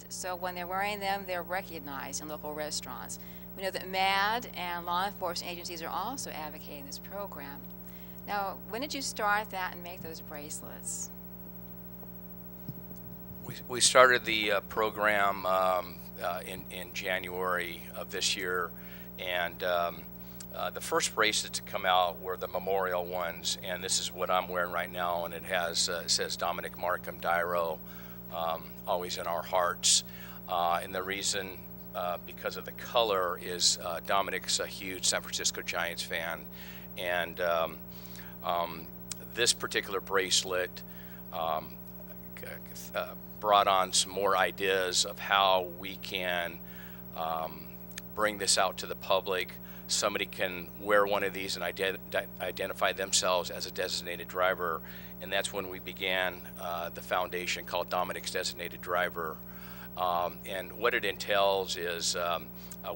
and so when they're wearing them, they're recognized in local restaurants. We know that MAD and law enforcement agencies are also advocating this program. Now, when did you start that and make those bracelets? We started the program in January of this year, and the first bracelets to come out were the memorial ones, and this is what I'm wearing right now, and it has it says Dominic Markham Deiro, always in our hearts. And the reason, because of the color, is Dominic's a huge San Francisco Giants fan, and this particular bracelet brought on some more ideas of how we can bring this out to the public. Somebody can wear one of these and identify themselves as a designated driver, and that's when we began the foundation called Dominic's Designated Driver. And what it entails is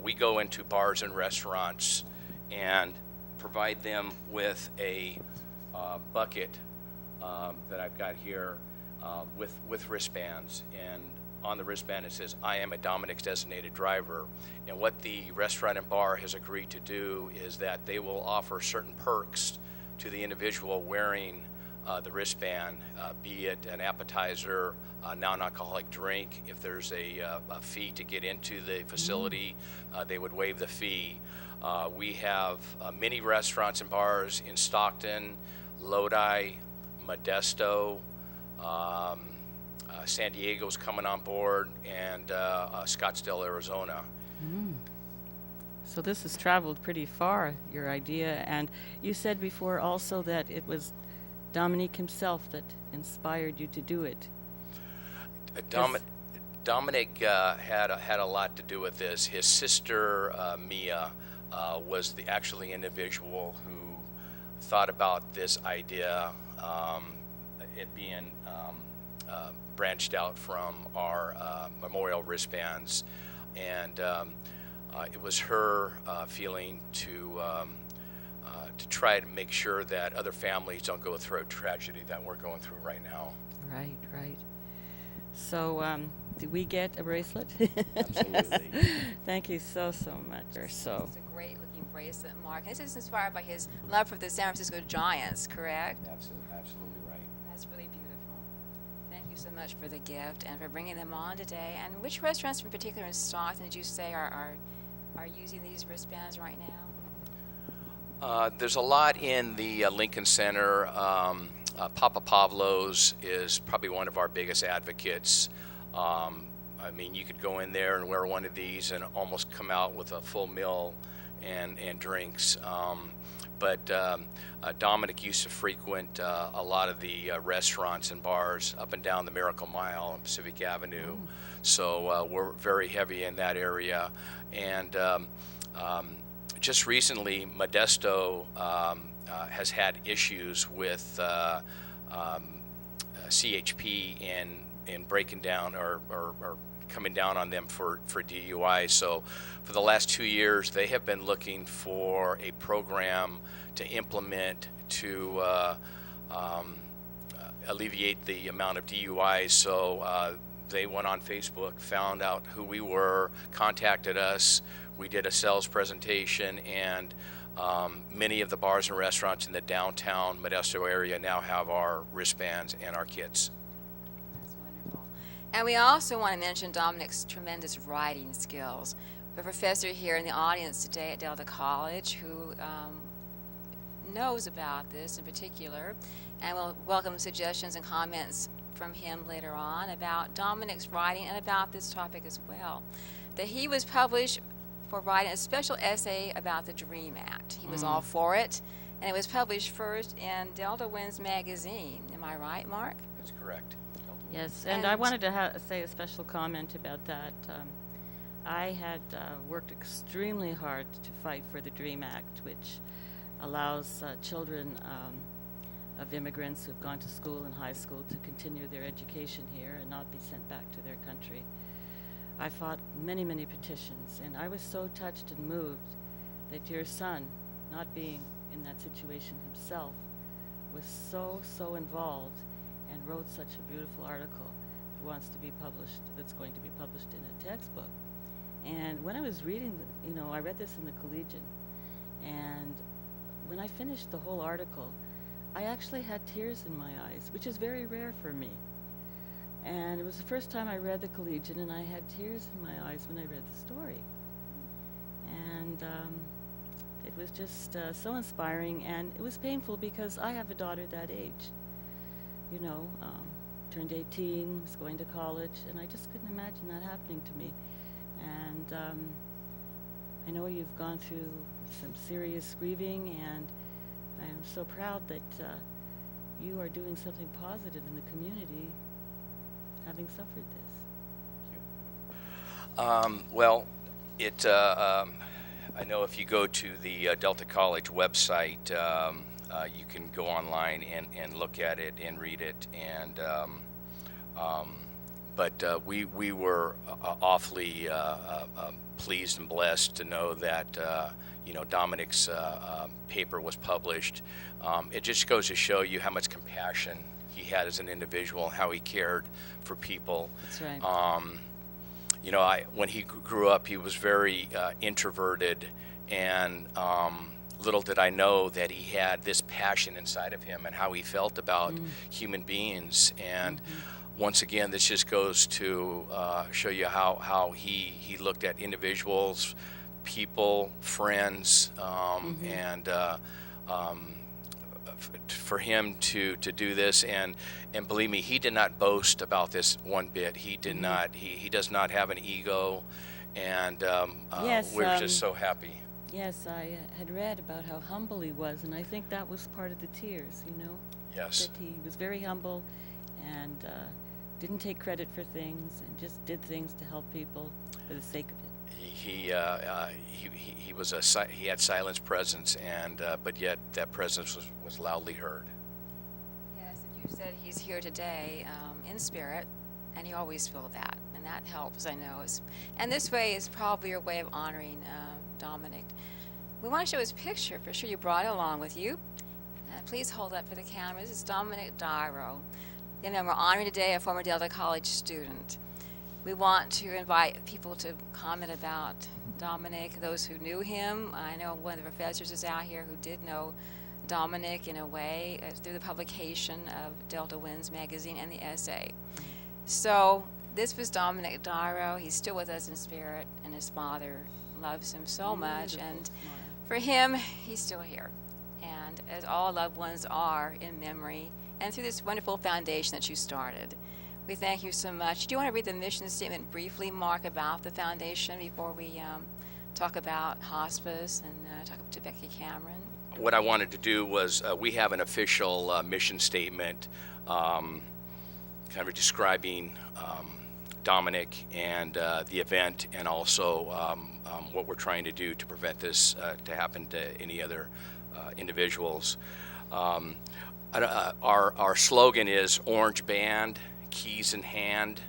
we go into bars and restaurants and provide them with a bucket that I've got here with wristbands, and on the wristband it says, "I am a Dominic's Designated Driver." And what the restaurant and bar has agreed to do is that they will offer certain perks to the individual wearing the wristband, be it an appetizer, non-alcoholic drink. If there's a fee to get into the facility, they would waive the fee. We have many restaurants and bars in Stockton, Lodi, Modesto, San Diego's coming on board, and Scottsdale, Arizona. So this has traveled pretty far, your idea, and you said before also that it was Dominique himself that inspired you to do it. Dominic had a lot to do with this. His sister Mia was the actually individual who thought about this idea, it being branched out from our memorial wristbands, and it was her feeling to try to make sure that other families don't go through a tragedy that we're going through right now. Right, right. So, did we get a bracelet? Absolutely. Thank you so much. So, It's a great looking bracelet, Mark. This is inspired by his love for the San Francisco Giants, correct? Absolutely right. That's really beautiful. Thank you so much for the gift and for bringing them on today. And which restaurants in particular in Stockton did you say are using these wristbands right now? There's a lot in the Lincoln Center. Papa Pavlo's is probably one of our biggest advocates. I mean, you could go in there and wear one of these and almost come out with a full meal and drinks. But Dominic used to frequent a lot of the restaurants and bars up and down the Miracle Mile and Pacific Avenue. So we're very heavy in that area. And just recently, Modesto has had issues with CHP in breaking down or coming down on them for DUI. So for the last 2 years, they have been looking for a program to implement to alleviate the amount of DUIs. So they went on Facebook, found out who we were, contacted us. We did a sales presentation, and many of the bars and restaurants in the downtown Modesto area now have our wristbands and our kits. That's wonderful. And we also want to mention Dominic's tremendous writing skills. We have a professor here in the audience today at Delta College who knows about this in particular, and we'll welcome suggestions and comments from him later on about Dominic's writing and about this topic as well. That he was published for writing a special essay about the DREAM Act. He was all for it, and it was published first in Delta Winds magazine. Am I right, Mark? That's correct. yes, and I wanted to say a special comment about that. I had worked extremely hard to fight for the DREAM Act, which allows children of immigrants who've gone to school and high school to continue their education here and not be sent back to their country. I fought many, many petitions, and I was so touched and moved that your son, not being in that situation himself, was so involved and wrote such a beautiful article. It wants to be published, that's going to be published in a textbook. And when I was reading, I read this in the Collegian, and when I finished the whole article, I actually had tears in my eyes, which is very rare for me. And it was the first time I read the Collegian, and I had tears in my eyes when I read the story. And it was just so inspiring, and it was painful because I have a daughter that age. Turned 18, was going to college, and I just couldn't imagine that happening to me. And I know you've gone through some serious grieving, and I am so proud that you are doing something positive in the community, having suffered this. Well, I know if you go to the Delta College website, you can go online and look at it and read it. And but we were awfully pleased and blessed to know that Dominic's paper was published. It just goes to show you how much compassion he had as an individual, how he cared for people. That's right. When he grew up, he was very introverted, and little did I know that he had this passion inside of him and how he felt about human beings. And once again, this just goes to show you how he looked at individuals, people, friends, and for him to do this, and believe me, he did not boast about this one bit. He did not. He does not have an ego, and Yes, we're just so happy. Yes, I had read about how humble he was, and I think that was part of the tears, Yes. that he was very humble and didn't take credit for things and just did things to help people for the sake of it. He was he had silence presence, and but yet that presence was loudly heard. Yes, and you said he's here today in spirit, and you always feel that, and that helps, I know. And this way is probably your way of honoring Dominic. We want to show his picture. For sure you brought it along with you. Please hold up for the camera. This is Dominic Deiro. We're honoring today a former Delta College student. We want to invite people to comment about Dominic, those who knew him. I know one of the professors is out here who did know Dominic in a way through the publication of Delta Winds magazine and the essay. So this was Dominic Deiro. He's still with us in spirit, and his father loves him so much. And for him, he's still here. And as all loved ones are in memory, and through this wonderful foundation that you started. We thank you so much. Do you want to read the mission statement briefly, Mark, about the foundation before we talk about hospice and talk to Becky Cameron? What I wanted to do was we have an official mission statement kind of describing Dominic and the event, and also what we're trying to do to prevent this to happen to any other individuals. Our slogan is Orange Band, Keys in Hand,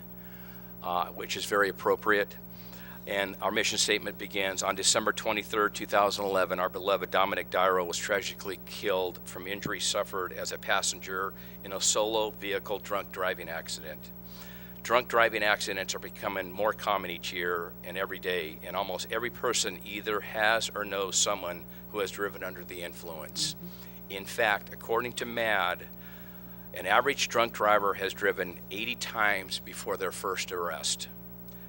which is very appropriate. And our mission statement begins, on December 23rd, 2011, our beloved Dominic Deiro was tragically killed from injuries suffered as a passenger in a solo vehicle drunk driving accident. Drunk driving accidents are becoming more common each year and every day, and almost every person either has or knows someone who has driven under the influence. In fact, according to MAD, an average drunk driver has driven 80 times before their first arrest.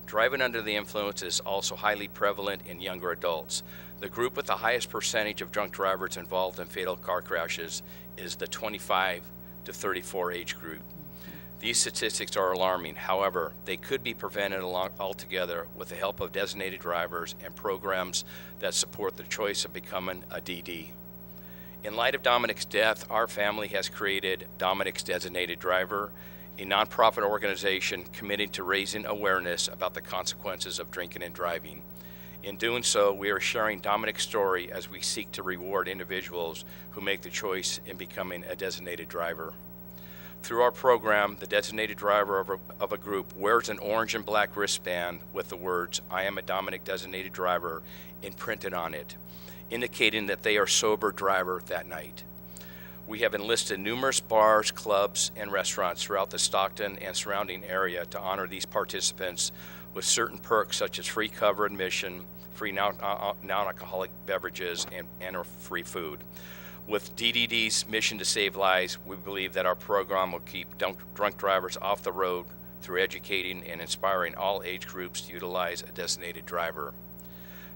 Driving under the influence is also highly prevalent in younger adults. The group with the highest percentage of drunk drivers involved in fatal car crashes is the 25 to 34 age group. These statistics are alarming. However, they could be prevented altogether with the help of designated drivers and programs that support the choice of becoming a DD. In light of Dominic's death, our family has created Dominic's Designated Driver, a nonprofit organization committed to raising awareness about the consequences of drinking and driving. In doing so, we are sharing Dominic's story as we seek to reward individuals who make the choice in becoming a designated driver. Through our program, the designated driver of a group wears an orange and black wristband with the words, "I am a Dominic Designated Driver," imprinted on it, indicating that they are sober driver that night. We have enlisted numerous bars, clubs, and restaurants throughout the Stockton and surrounding area to honor these participants with certain perks such as free cover admission, free non-alcoholic beverages, and or free food. With DDD's mission to save lives, we believe that our program will keep drunk drivers off the road through educating and inspiring all age groups to utilize a designated driver.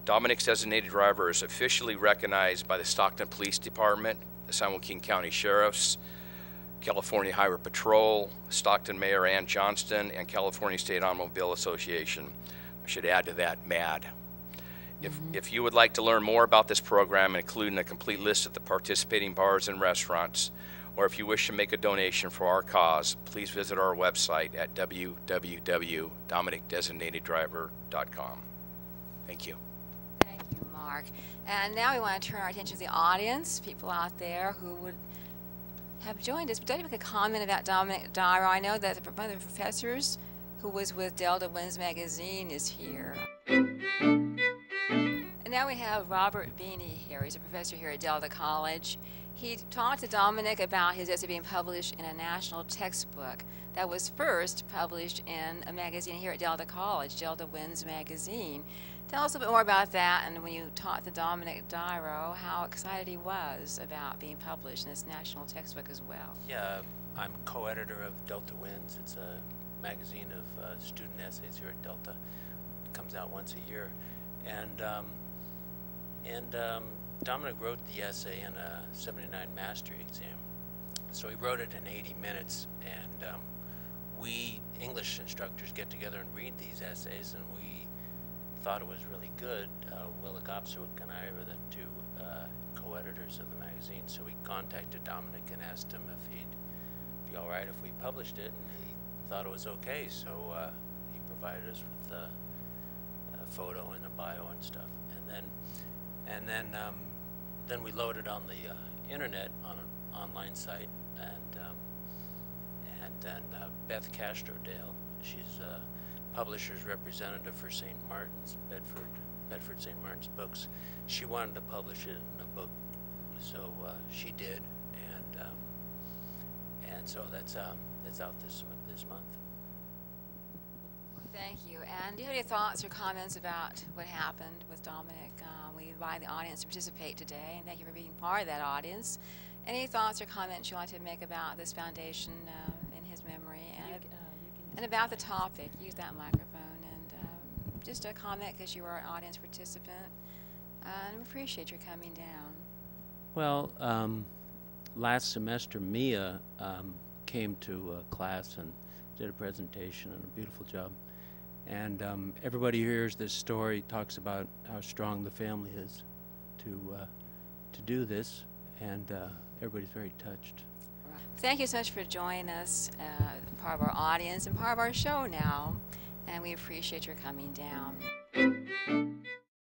Dominic's designated driver is officially recognized by the Stockton Police Department, the San Joaquin County Sheriffs, California Highway Patrol, Stockton Mayor Ann Johnston, and California State Automobile Association. I should add to that, MAD. If you would like to learn more about this program, including a complete list of the participating bars and restaurants, or if you wish to make a donation for our cause, please visit our website at www.dominicdesignateddriver.com. Thank you. Thank you, Mark. And now we want to turn our attention to the audience, people out there who would have joined us. But don't you make a comment about Dominic Deiro? I know that one of the professors who was with Delta Winds Magazine is here. And now we have Robert Beanie here. He's a professor here at Delta College. He talked to Dominic about his essay being published in a national textbook that was first published in a magazine here at Delta College, Delta Winds Magazine. Tell us a bit more about that, and when you talked to Dominic Deiro, how excited he was about being published in this national textbook as well. Yeah, I'm co-editor of Delta Winds. It's a magazine of student essays here at Delta. It comes out once a year. And Dominic wrote the essay in a 79 mastery exam. So he wrote it in 80 minutes, and we English instructors get together and read these essays, and we thought it was really good. Willa Gopswick and I were the two co-editors of the magazine, so we contacted Dominic and asked him if he'd be all right if we published it, and he thought it was okay, so he provided us with a photo and a bio and stuff. Then we loaded on the internet on an online site, and then Beth Castrodale, she's a publisher's representative for St. Martin's, Bedford St. Martin's Books. She wanted to publish it in a book, so she did, and so that's out this month. Thank you. And do you have any thoughts or comments about what happened with Dominic? We invite the audience to participate today, and thank you for being part of that audience. Any thoughts or comments you'd like to make about this foundation in his memory, and about the topic? Use that microphone, and just a comment because you are an audience participant. And we appreciate your coming down. Well, last semester Mia came to class and did a presentation, and a beautiful job. And everybody who hears this story talks about how strong the family is to do this, and everybody's very touched. Thank you so much for joining us, part of our audience and part of our show now, and we appreciate your coming down.